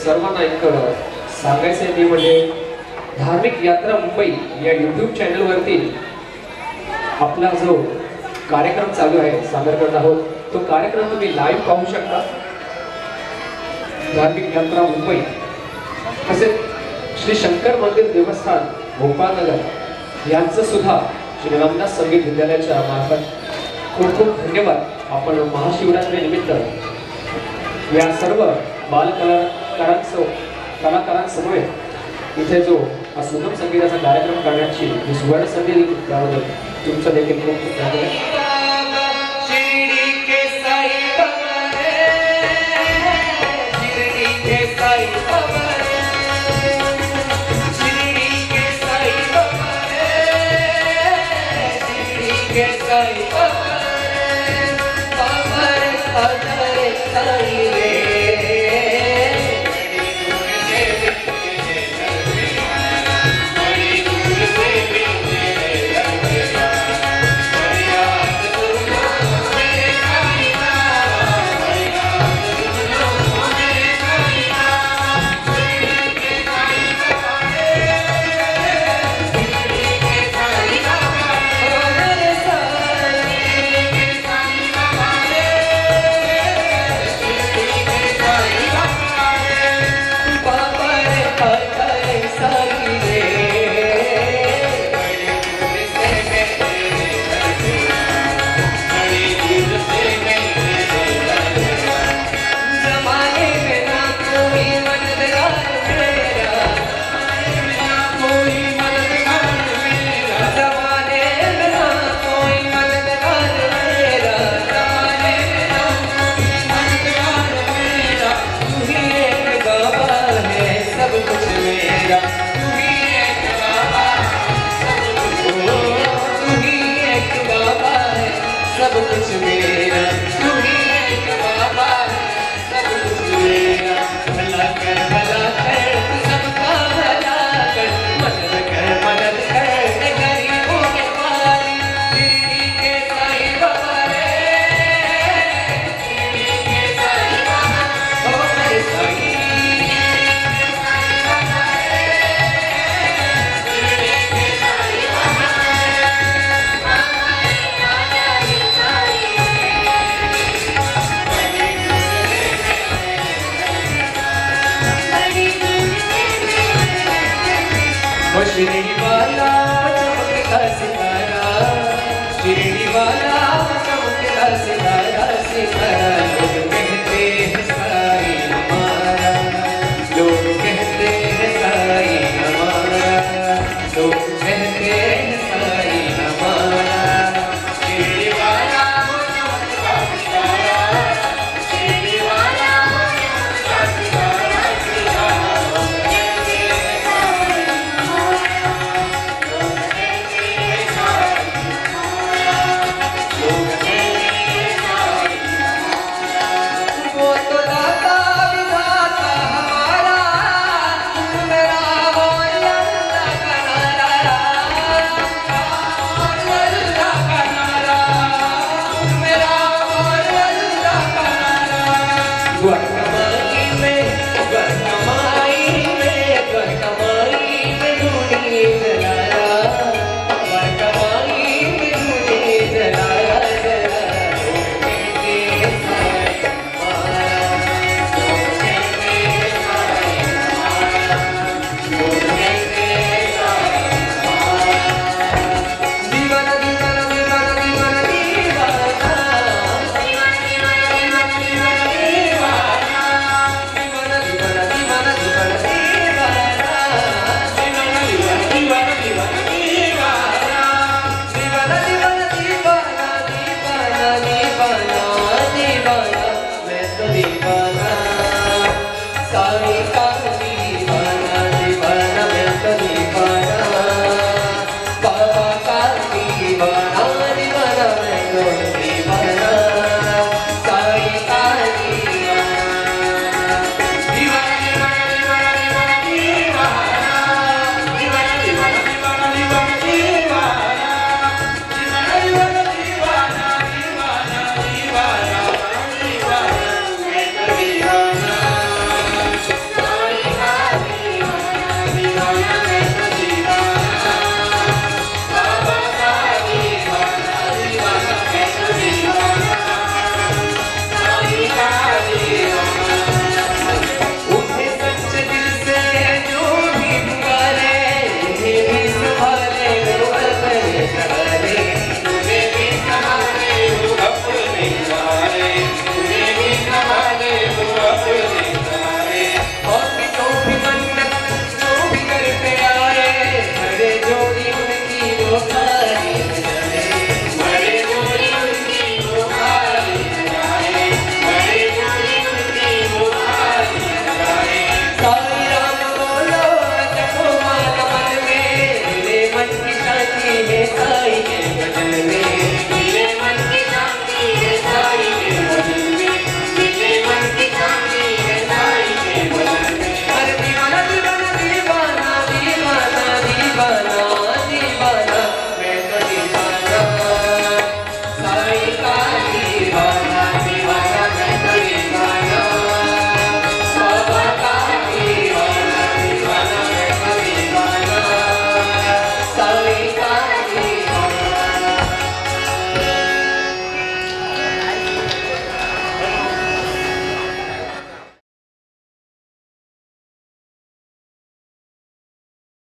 सर्वांना एक सांगायचं आहे ते म्हणजे धार्मिक यात्रा मुंबई या YouTube चॅनलवरती आपला जो कार्यक्रम चालू आहे सादर करत आहोत तो कार्यक्रम तुम्ही लाईव्ह पाहू शकता। धार्मिक यात्रा मुंबई तसेच श्री शंकर मंदिर देवस्थान भोपाळ नगर यांचं सुद्धा श्री रामदास संगीत विद्यालयाच्या मार्फत खूप खूप धन्यवाद। आपण महाशिवरात्री निमित्त या सर्व कलाकारांसमोर इथे जो सुगम संगीताचा कार्यक्रम करण्याची ही सुवर्ण संधी दिली त्याबद्दल तुमचं देखील खूप खूप धन्यवाद। शिरडी वाला चमकता सितारा, शिरडी वाला चमकता सितारा, सितारा लोग कहते हैं साई हमारा, लोग कहते हैं साई हमारा, लोग कहते हैं साई हमारा। शिरडी वाला चमकता सितारा, शिरडी वाला चमकता सितारा, सितारा लोग कहते हैं साई Sorry.